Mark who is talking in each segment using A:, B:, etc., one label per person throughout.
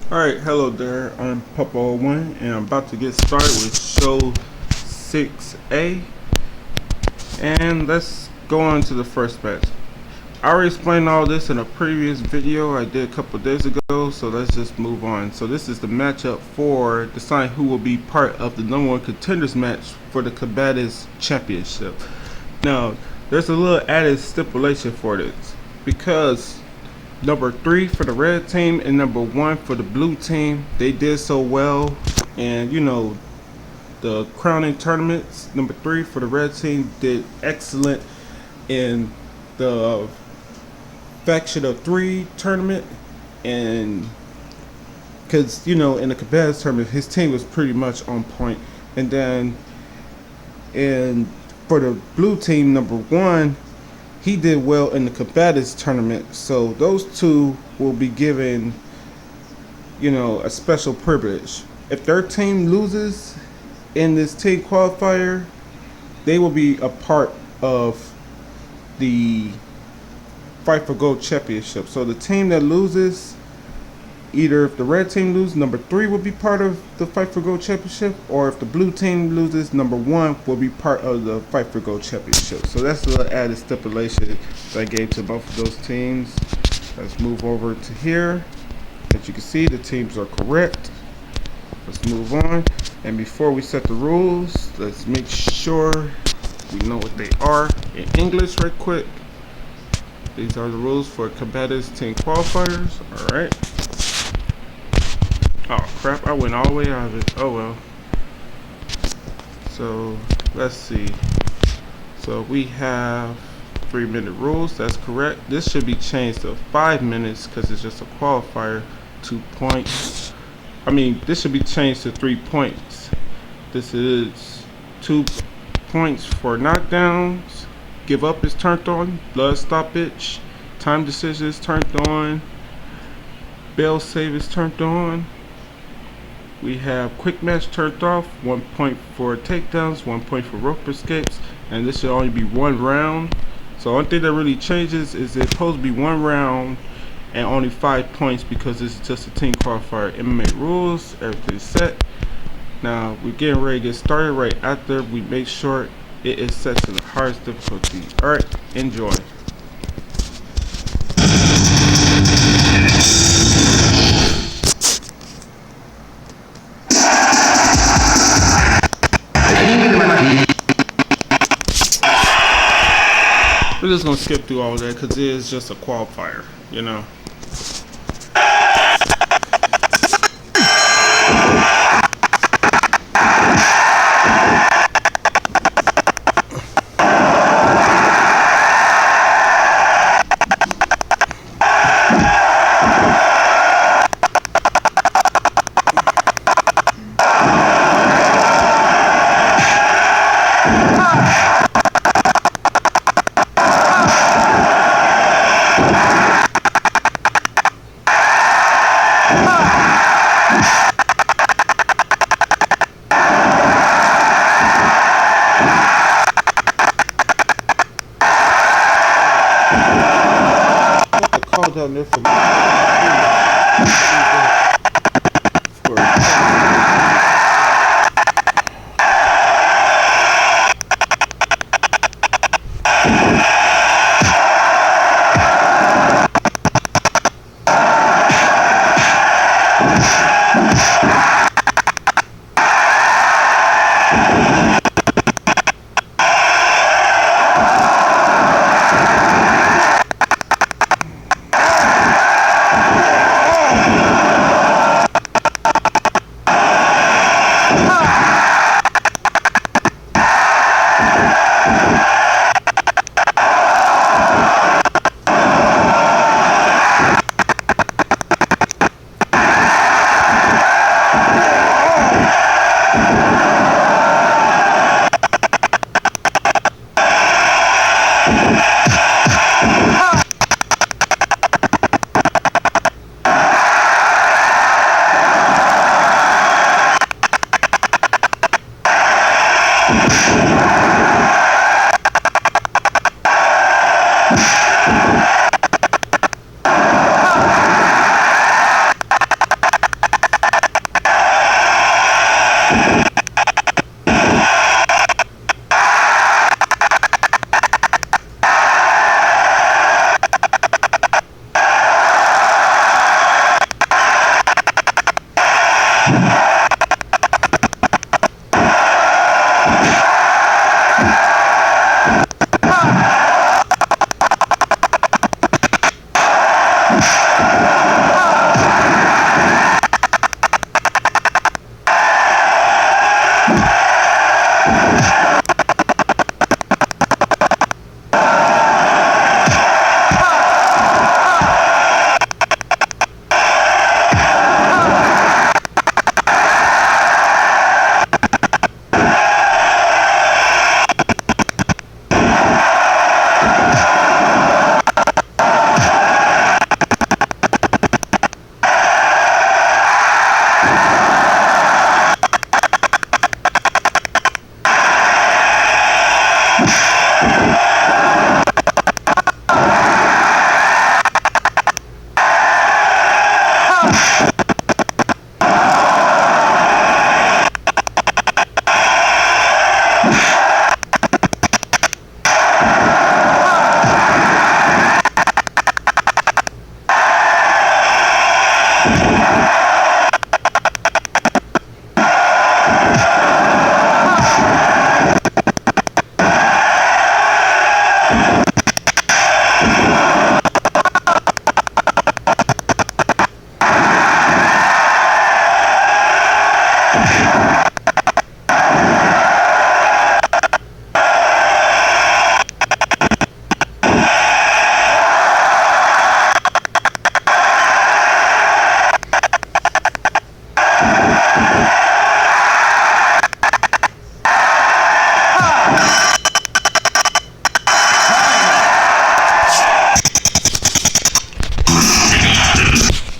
A: Alright, hello there, I'm Papa01 and I'm about to get started with show 6A, and let's go on to the first match. I already explained all this in a previous video I did a couple days ago, so let's just move on. So this is the matchup for deciding who will be part of the #1 contenders match for the Combatants Championship. Now, there's a little added stipulation for this, because number 3 for the red team and number 1 for the blue team, they did so well, and the crowning tournaments. Number 3 for the red team did excellent in the faction of 3 tournament, and because in the competitive tournament his team was pretty much on point. And then for the blue team, number 1, he did well in the combatants tournament, so those two will be given, a special privilege. If their team loses in this team qualifier, they will be a part of the Fight for Gold Championship. So the team that loses, either if the red team loses, number 3 will be part of the Fight for Gold Championship, or if the blue team loses, number 1 will be part of the Fight for Gold Championship. So that's the added stipulation that I gave to both of those teams. Let's move over to here. As you can see, the teams are correct. Let's move on. And before we set the rules, let's make sure we know what they are in English right quick. These are the rules for Combatants team qualifiers. Alright. Oh crap, I went all the way out of it. Oh well. So let's see. So we have 3-minute rules. That's correct. This should be changed to 5 minutes because it's just a qualifier. 2 points. This should be changed to 3 points. This is 2 points for knockdowns. Give up is turned on. Blood stoppage. Time decision is turned on. Bail save is turned on. We have quick match turned off. 1 point for takedowns, 1 point for rope escapes, and this should only be 1 round. So the only thing that really changes is it's supposed to be 1 round and only 5 points because it's just a team qualifier. MMA rules, everything's set. Now we're getting ready to get started right after we make sure it is set to the hardest difficulty. Alright, enjoy. We're just gonna skip through all that because it is just a qualifier, Call down there for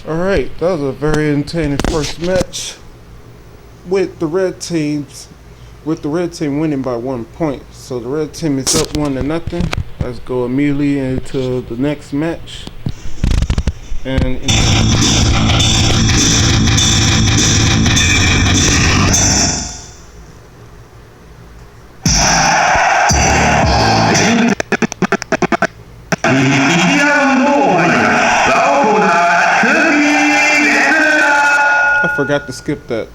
A: Alright, that was a very entertaining first match with the red teams, with the red team winning by 1 point. So the red team is up 1-0. Let's go immediately into the next match. And I forgot to skip that.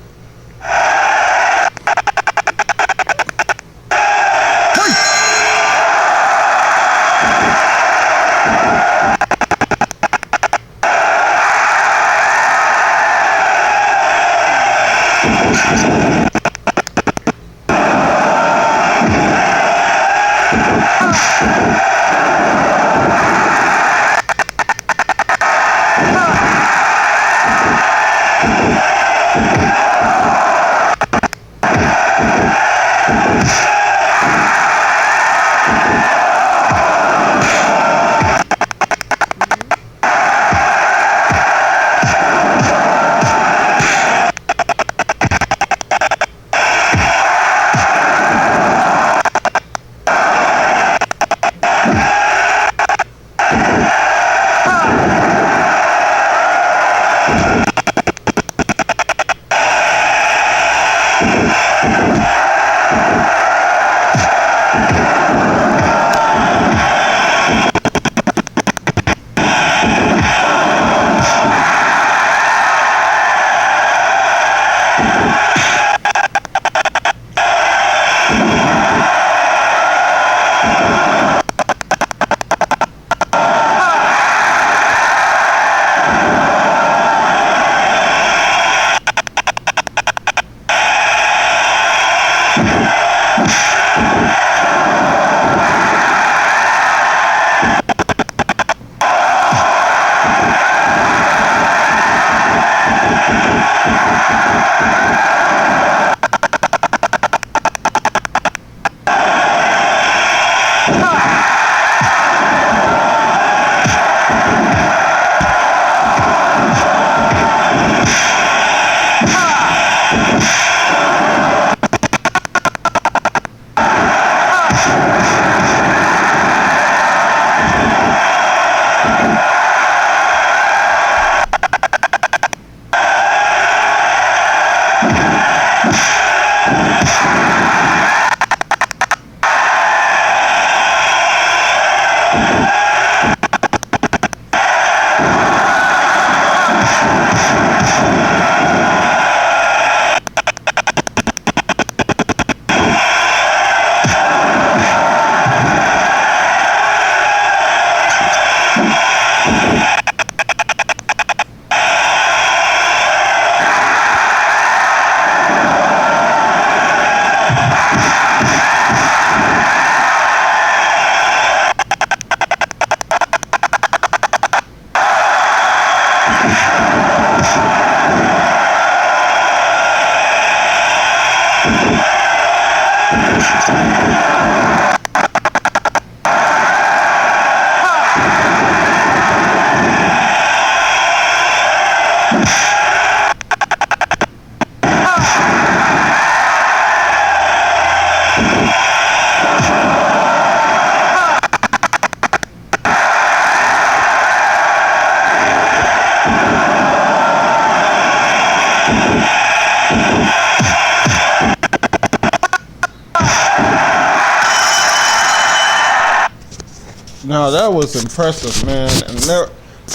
A: Now that was impressive, man. And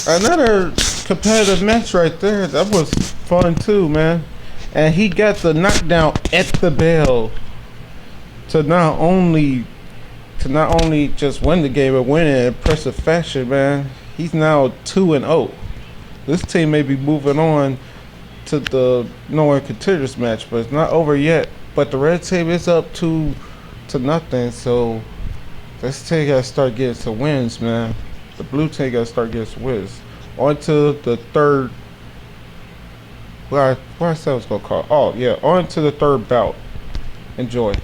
A: another competitive match right there. That was fun too, man. And he got the knockdown at the bell to not only just win the game, but win in impressive fashion, man. He's now 2-0. This team may be moving on to the no one contenders match, but it's not over yet. But the red team is up to nothing, so this team gotta start getting some wins, man. The blue team gotta start getting some wins. On to the third. What I said I was gonna call. Oh yeah, on to the third bout. Enjoy.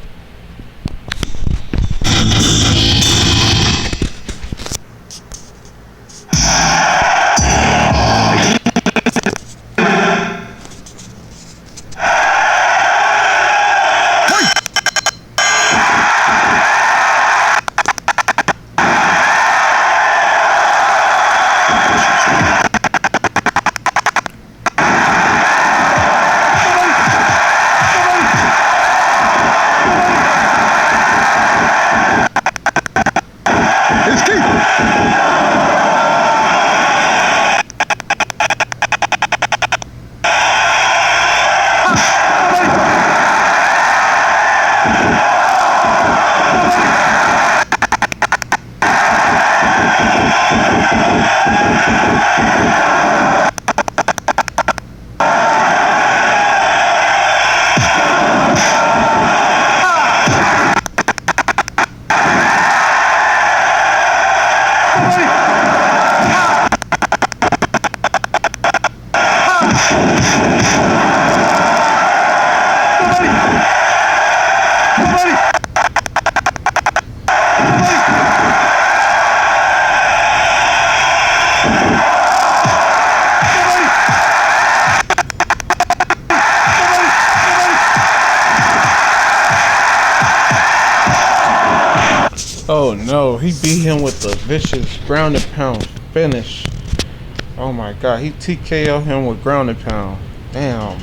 A: Oh no, he beat him with a vicious ground and pound finish. Oh my god, he TKO'd him with ground and pound. Damn.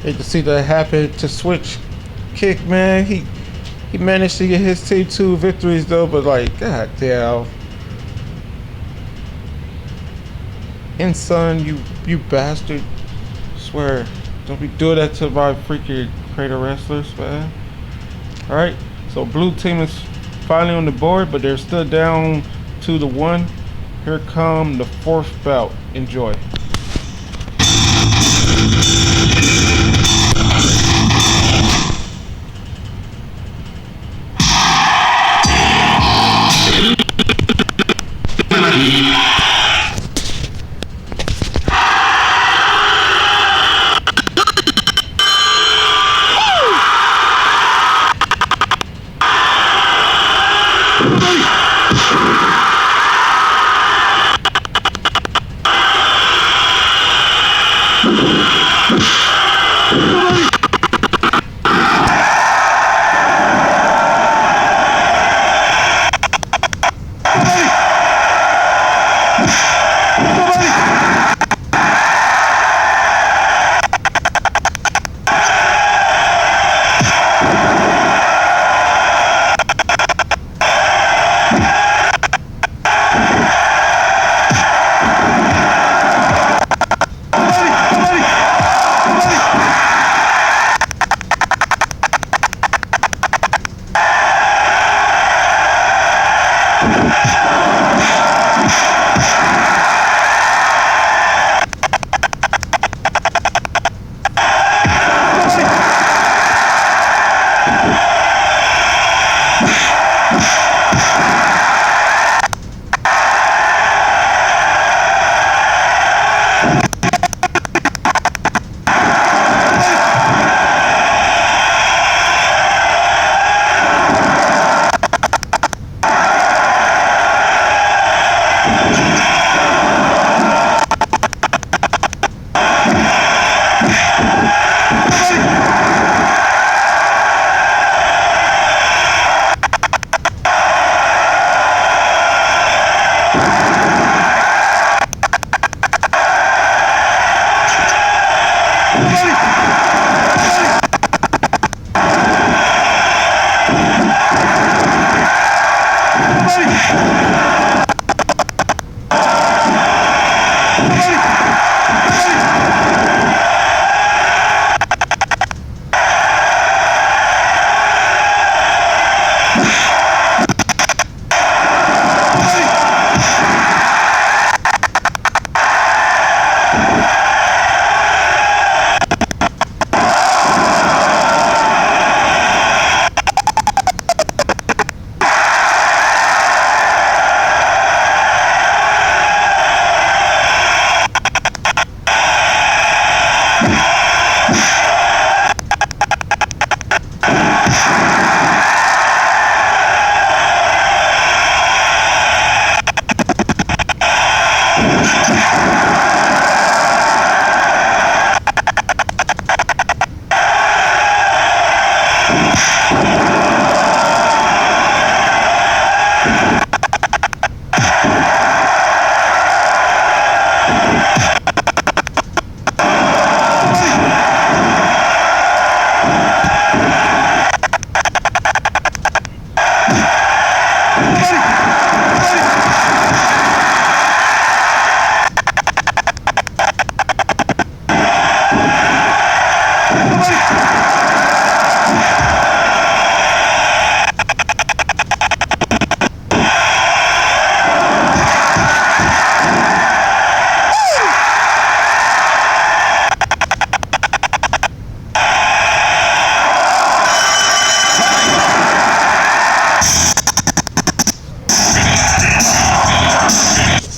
A: Hate to see that happen to switch kick, man. He managed to get his team 2 victories though, but like, god damn. And son, you bastard. Swear, don't be doing that to my freaking creator wrestlers, man. Alright, so blue team is finally on the board, but they're still down 2-1. Here come the fourth bout. Enjoy.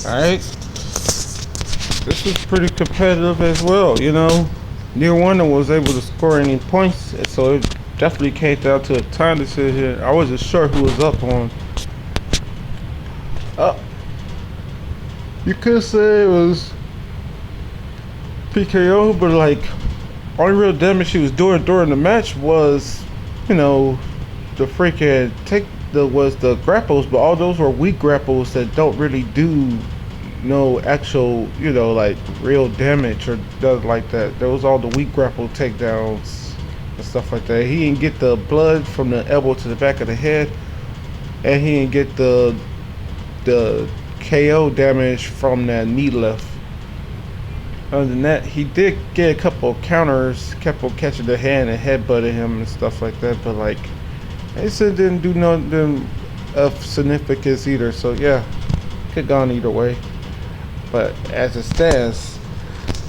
A: Alright, this was pretty competitive as well, you know. Neither one was able to score any points, so it definitely came down to a time decision. I wasn't sure who was up on. You could say it was PKO, but like, only real damage she was doing during the match was, you know, the freaking was the grapples, but all those were weak grapples that don't really do no actual, you know, like real damage or does like that. Those all the weak grapple takedowns and stuff like that. He didn't get the blood from the elbow to the back of the head, and he didn't get the KO damage from that knee lift. Other than that, he did get a couple of counters, kept on catching the hand and headbutting him and stuff like that, but like, it said didn't do nothing of significance either. So yeah, could gone either way. But as it stands,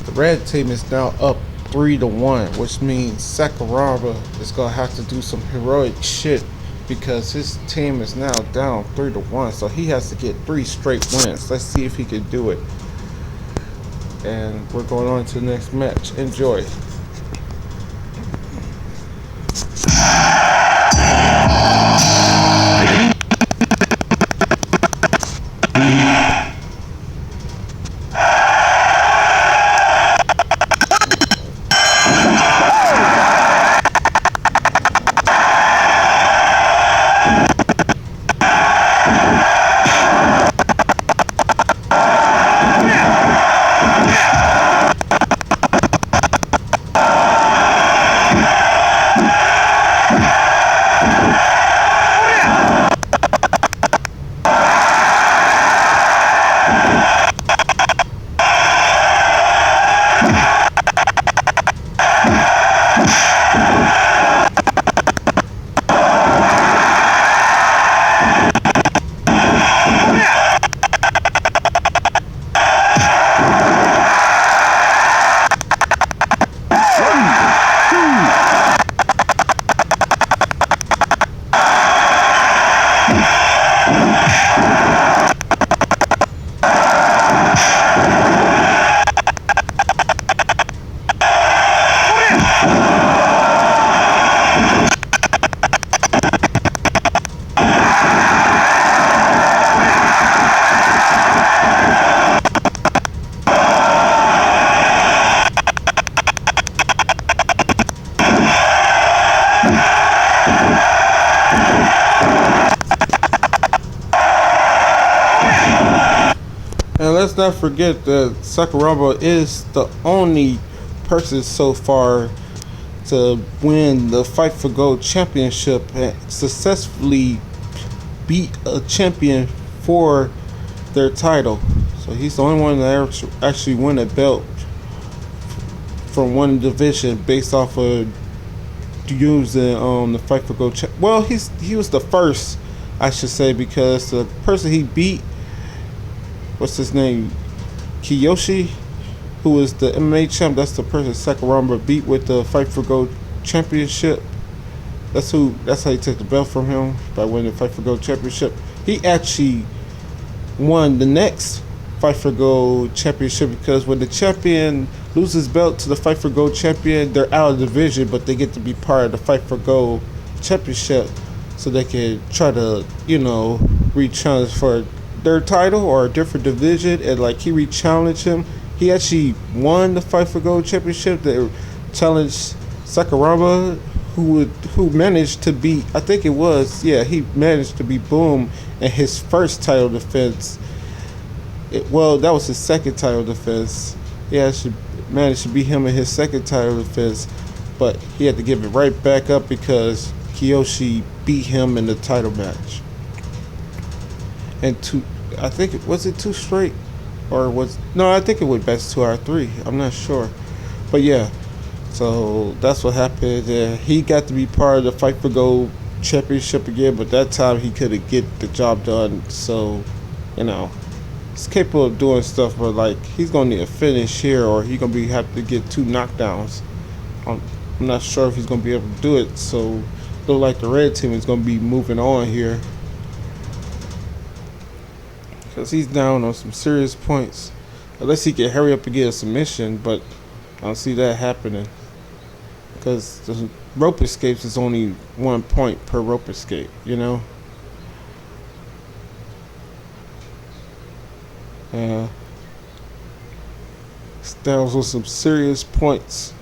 A: the red team is now up 3-1, which means Sakuraba is gonna have to do some heroic shit because his team is now down 3-1. So he has to get 3 straight wins. Let's see if he can do it. And we're going on to the next match. Enjoy. And let's not forget that Sakuraba is the only person so far to win the Fight for Gold championship and successfully beat a champion for their title. So he's the only one that actually won a belt from one division based off of using the Fight for Gold. Well, he was the first, I should say, because the person he beat, what's his name, Kiyoshi, who was the MMA champ. That's the person Sakuraba beat with the Fight for Gold championship. That's how he took the belt from him, by winning the Fight for Gold championship. He actually won the next Fight for Gold championship, because when the champion loses belt to the Fight for Gold champion, they're out of the division, but they get to be part of the Fight for Gold championship, so they can try to, you know, re-challenge for their title or a different division. And like, he re-challenged him. He actually won the Fight for Gold championship. They challenged Sakuraba, who managed to beat, I think it was, yeah, he managed to beat Boom in his first title defense. Well, that was his second title defense. He actually managed to beat him in his second title defense, but he had to give it right back up because Kiyoshi beat him in the title match. And I think was it 2 straight, or I think it went back to 2 out of 3. I'm not sure, but yeah. So that's what happened. He got to be part of the Fight for Gold championship again, but that time he couldn't get the job done. So, you know, he's capable of doing stuff, but like, he's gonna need a finish here, or he's gonna have to get 2 knockdowns. I'm not sure if he's gonna be able to do it. So, look like the red team is gonna be moving on here, because he's down on some serious points. Unless he can hurry up and get a submission, but I don't see that happening. Because the rope escapes is only 1 point per rope escape, you know? Yeah. Styles with some serious points.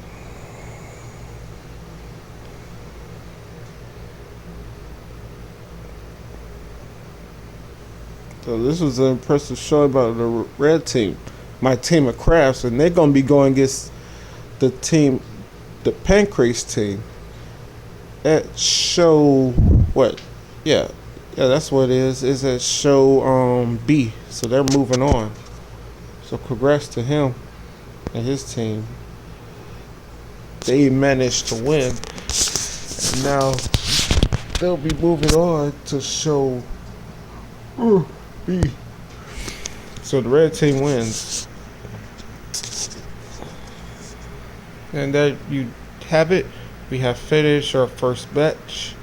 A: So this was an impressive show about the red team, my team of crafts, and they're gonna be going against the team, the Pancrase team. At show what? Yeah, that's what it is. Is at show B. So they're moving on. So congrats to him and his team. They managed to win, and now they'll be moving on to show B. So the red team wins. And there you have it. We have finished our first match.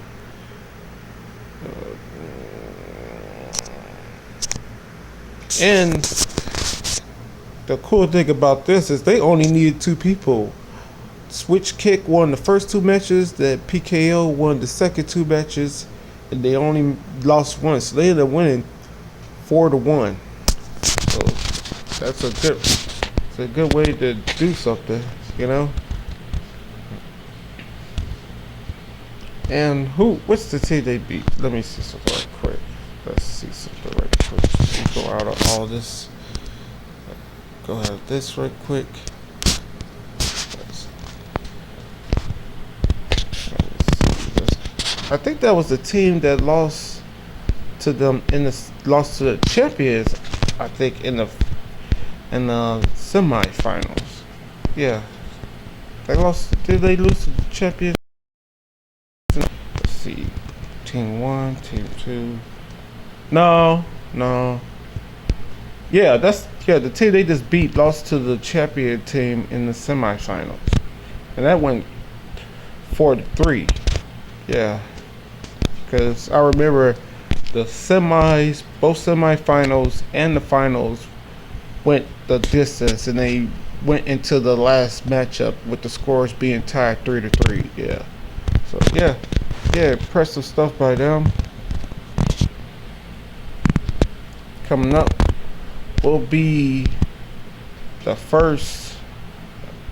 A: And the cool thing about this is they only needed 2 people. Switch Kick won the first 2 matches, that PKO won the second 2 matches, and they only lost 1. So they ended up winning 4-1. So that's a good way to do something, you know. And what's the team they beat? Let me see something right quick. Let's see something right quick. Let's go out of all this. Go out of this right quick. I think that was the team that lost to them lost to the champions. I think in the semifinals. Yeah, they lost. Did they lose to the champions? Let's see. Team 1, Team 2. No. Yeah, the team they just beat lost to the champion team in the semifinals, and that went 4-3. Yeah, because I remember the semis, both semifinals and the finals went the distance, and they went into the last matchup with the scores being tied 3-3. Yeah, so yeah, impressive stuff by them. Coming up will be the first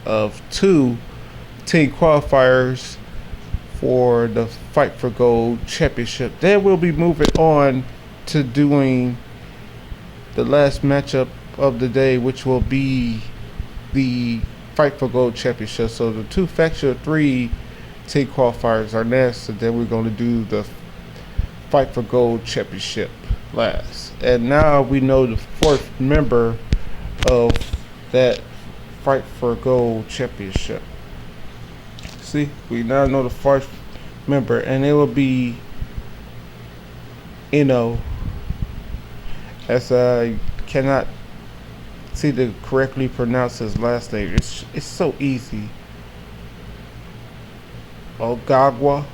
A: of 2 team qualifiers for the Fight for Gold Championship. Then we'll be moving on to doing the last matchup of the day, which will be the Fight for Gold Championship. So the 2 Factor 3 team qualifiers are next, and then we're going to do the Fight for Gold Championship last. And now we know the 4th member of that Fight for Gold Championship. See, we now know the 4th member, and it will be as I cannot see to correctly pronounce his last name. It's so easy. Ogagwa.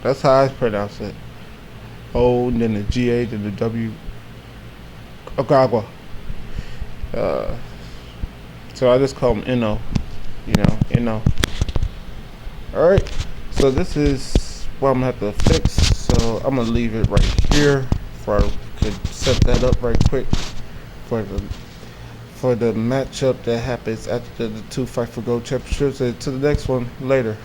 A: That's how I pronounce it. O, and then the G-A, then the W. Ogagwa. So I just call him Ino. Ino. Alright. So this is what I'm going to have to fix. So I'm going to leave it right here before I could set that up right quick for the matchup that happens after the 2 Fight for Gold championships. And to the next one later.